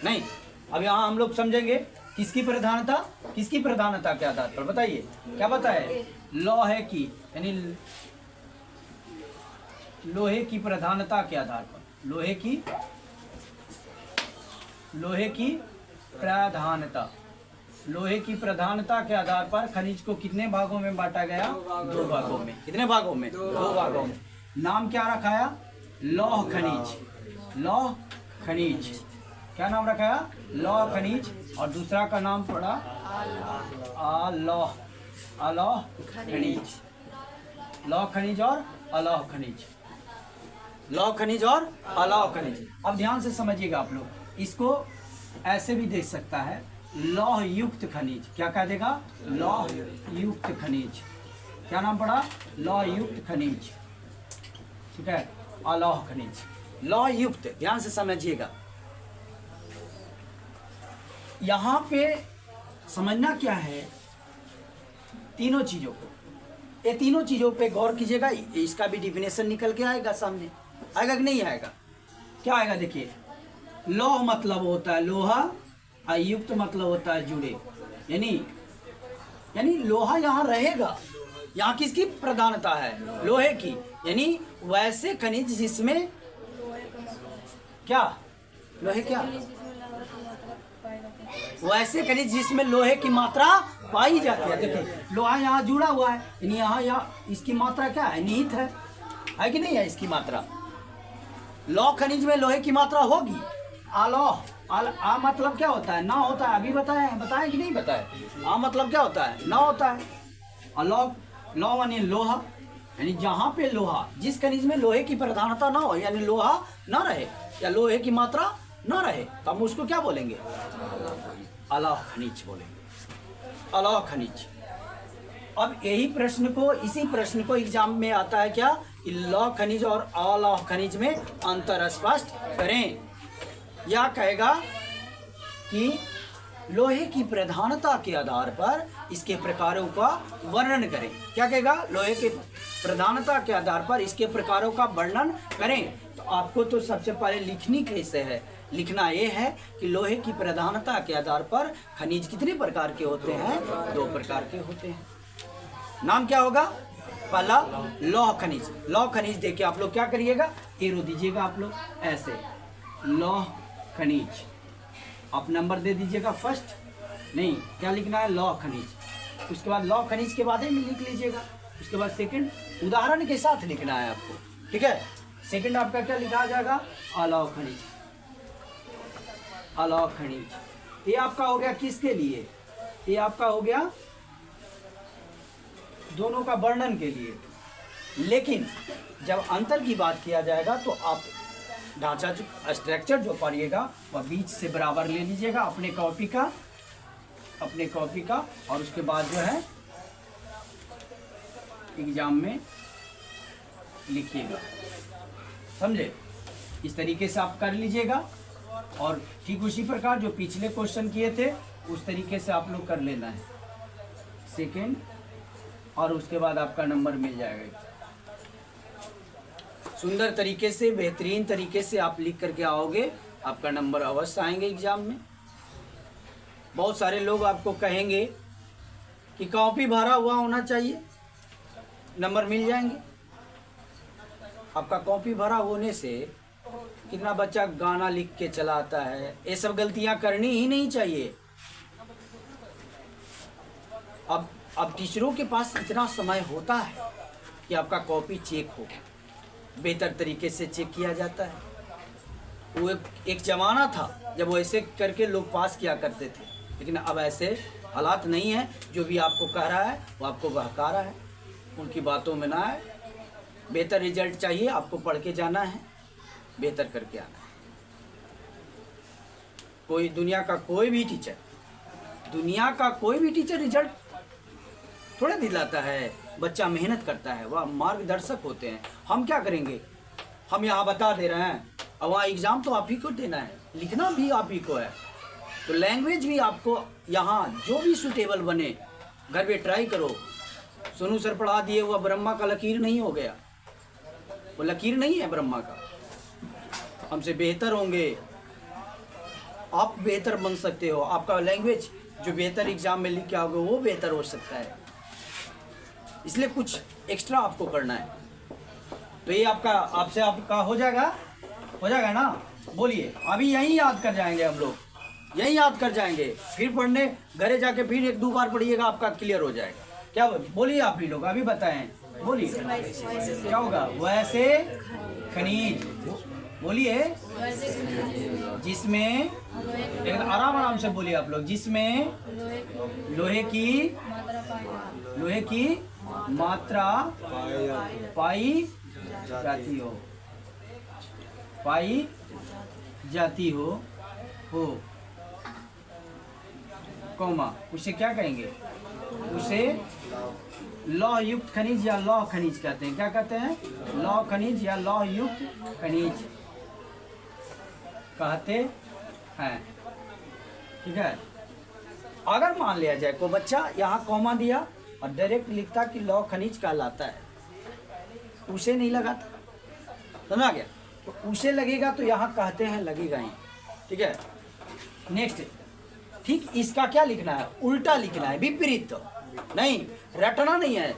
नहीं। अब यहाँ हम लोग समझेंगे किसकी प्रधानता के आधार पर। बताइए क्या बताए? लोहे की, यानी लोहे की प्रधानता के आधार पर, लोहे की प्रधानता के आधार पर खनिज को कितने भागों में बांटा गया? 2 भागों में। कितने भागों में? 2 भागों में। नाम क्या रखाया? लौह खनिज। क्या नाम रखाया? लौह खनिज। और दूसरा का नाम पड़ा अलौह खनिज। लौह खनिज और अलौह खनिज। लौह खनिज और अलौह खनिज। अब ध्यान से समझिएगा आप लोग, इसको ऐसे भी देख सकता है, लौह युक्त खनिज। क्या कह देगा? लौह युक्त खनिज। क्या नाम पड़ा? लौह युक्त खनिज। ठीक है, अलौह खनिज, लौह युक्त। ध्यान से समझिएगा, यहां पे समझना क्या है, तीनों चीजों को, ये तीनों चीजों पे गौर कीजिएगा। इसका भी डिफिनेशन निकल के आएगा सामने, आएगा कि नहीं आएगा? क्या आएगा देखिए, लौह मतलब होता है लोहा, अयुक्त मतलब होता है जुड़े। यानी लोहा यहाँ रहेगा। यहाँ किसकी प्रधानता है? लोहे की। यानी वैसे खनिज जिसमें क्या लोहे, क्या वैसे खनिज जिसमें लोहे की मात्रा पाई जाती है। देखिए लोहा यहाँ जुड़ा हुआ है, यानी यहाँ इसकी मात्रा क्या है? निहित है कि नहीं है इसकी मात्रा? लौह खनिज में लोहे की मात्रा होगी। अलौह, आ मतलब क्या होता है? ना होता है। अभी बताएं कि नहीं बताएं? आ मतलब क्या होता है? ना होता है। अलौह, लौह यानी लोहा, यानी जहाँ पे लोहा, जिस खनिज में लोहे की प्रधानता ना हो, यानी लोहा ना रहे या लोहे की मात्रा ना रहे, तो हम उसको क्या बोलेंगे? अलौह खनिज बोलेंगे। अलौह खनिज। अब यही प्रश्न को, इसी प्रश्न को एग्जाम में आता है क्या? लौह खनिज और अलौह खनिज में अंतर स्पष्ट करें। या कहेगा कि लोहे की प्रधानता के आधार पर इसके प्रकारों का वर्णन करें। क्या कहेगा? लोहे के प्रधानता के आधार पर इसके प्रकारों का वर्णन करें। तो आपको तो सबसे पहले लिखनी कैसे है? लिखना ये है कि लोहे की प्रधानता के आधार पर खनिज कितने प्रकार के होते हैं? 2 प्रकार के होते हैं। नाम क्या होगा? पहला लौह खनिज। लौह खनिज देके आप लोग क्या करिएगा? एरो दीजिएगा आप लोग ऐसे, लौह खनिज। आप नंबर दे दीजिएगा फर्स्ट, नहीं क्या लिखना है? लौह खनिज। उसके बाद लौह खनिज के बाद में लिख लीजिएगा। उसके बाद सेकंड उदाहरण के साथ लिखना है आपको, ठीक है? सेकंड आपका क्या लिखा जाएगा? अलौह खनिज। अलौह खनिज ये आपका हो गया किसके लिए? ये आपका हो गया दोनों का वर्णन के लिए। लेकिन जब अंतर की बात किया जाएगा तो आप ढांचा, स्ट्रक्चर जो पढ़िएगा वह बीच से बराबर ले लीजिएगा अपने कॉपी का, और उसके बाद जो है एग्जाम में लिखिएगा। समझे? इस तरीके से आप कर लीजिएगा, और ठीक उसी प्रकार जो पिछले क्वेश्चन किए थे उस तरीके से आप लोग कर लेना है सेकेंड, और उसके बाद आपका नंबर मिल जाएगा। सुंदर तरीके से, बेहतरीन तरीके से आप लिख करके आओगे, आपका नंबर अवश्य आएंगे एग्जाम में। बहुत सारे लोग आपको कहेंगे कि कॉपी भरा हुआ होना चाहिए, नंबर मिल जाएंगे। आपका कॉपी भरा होने से कितना बच्चा गाना लिख के चला आता है, ये सब गलतियां करनी ही नहीं चाहिए। अब टीचरों के पास इतना समय होता है कि आपका कॉपी चेक हो, बेहतर तरीके से चेक किया जाता है। वो एक ज़माना था जब वो ऐसे करके लोग पास किया करते थे, लेकिन अब ऐसे हालात नहीं है। जो भी आपको कह रहा है वो आपको बहका रहा है, उनकी बातों में ना आए। बेहतर रिजल्ट चाहिए, आपको पढ़ के जाना है, बेहतर करके आना है। कोई दुनिया का कोई भी टीचर रिजल्ट थोड़ा दिलाता है। बच्चा मेहनत करता है, वह मार्गदर्शक होते हैं। हम क्या करेंगे? हम यहाँ बता दे रहे हैं, और वहाँ एग्ज़ाम तो आप ही को देना है, लिखना भी आप ही को है। तो लैंग्वेज भी आपको यहाँ जो भी सूटेबल बने, घर पे ट्राई करो। सोनू सर पढ़ा दिए हुआ ब्रह्मा का लकीर नहीं हो गया, वो लकीर नहीं है ब्रह्मा का। हमसे बेहतर होंगे, आप बेहतर बन सकते हो, आपका लैंग्वेज जो बेहतर एग्जाम में लिख के आओगे वो बेहतर हो सकता है। इसलिए कुछ एक्स्ट्रा आपको करना है। तो ये आपका हो जाएगा ना? बोलिए, अभी यहीं याद कर जाएंगे हम लोग, यहीं याद कर जाएंगे, फिर पढ़ने घरे जाके फिर 1-2 बार पढ़िएगा, आपका क्लियर हो जाएगा। क्या बोलिए आप भी लोग, अभी बताएं, बोलिए क्या होगा? वैसे खनिज, बोलिए जिसमें, लेकिन आराम से बोलिए आप लोग, जिसमें लोहे की मात्रा पाई जाती हो कौमा, उसे क्या कहेंगे? उसे लौह युक्त खनिज या लौह खनिज कहते हैं। क्या कहते हैं? लौह खनिज या लौह युक्त खनिज कहते हैं। ठीक है। अगर मान लिया जाए कोई बच्चा यहाँ कौमा दिया और डायरेक्ट लिखता कि लौह खनिज कहलाता है, उसे नहीं लगाता, समझा गया? तो उसे लगेगा तो यहाँ कहते हैं लगेगा ही। ठीक है। नेक्स्ट, ठीक इसका क्या लिखना है? उल्टा लिखना है, विपरीत नहीं, रटना नहीं है।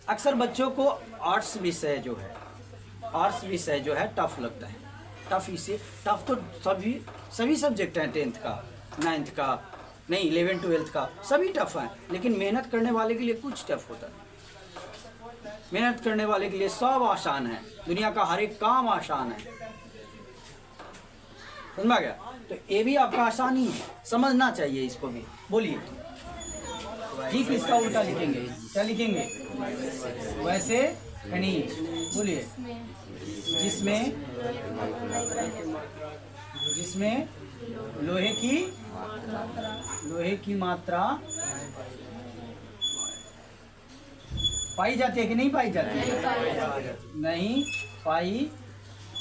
अक्सर बच्चों को आर्ट्स विषय जो है टफ लगता है। टफ तो सभी सब्जेक्ट हैं, 10th का, 9th का, नहीं 11 12th का, सभी टफ हैं। लेकिन मेहनत करने वाले के लिए कुछ टफ होता है। मेहनत करने वाले के लिए सब आसान है, दुनिया का हर एक काम आसान है। समझा गया? तो ये भी आपका आसान ही है, समझना चाहिए इसको भी। बोलिए, ठीक इसका उल्टा लिखेंगे, क्या लिखेंगे? वैसे खनिज, बोलिए जिसमें लोहे की मात्रा पाई जाती है कि नहीं पाई जाती है? नहीं पाई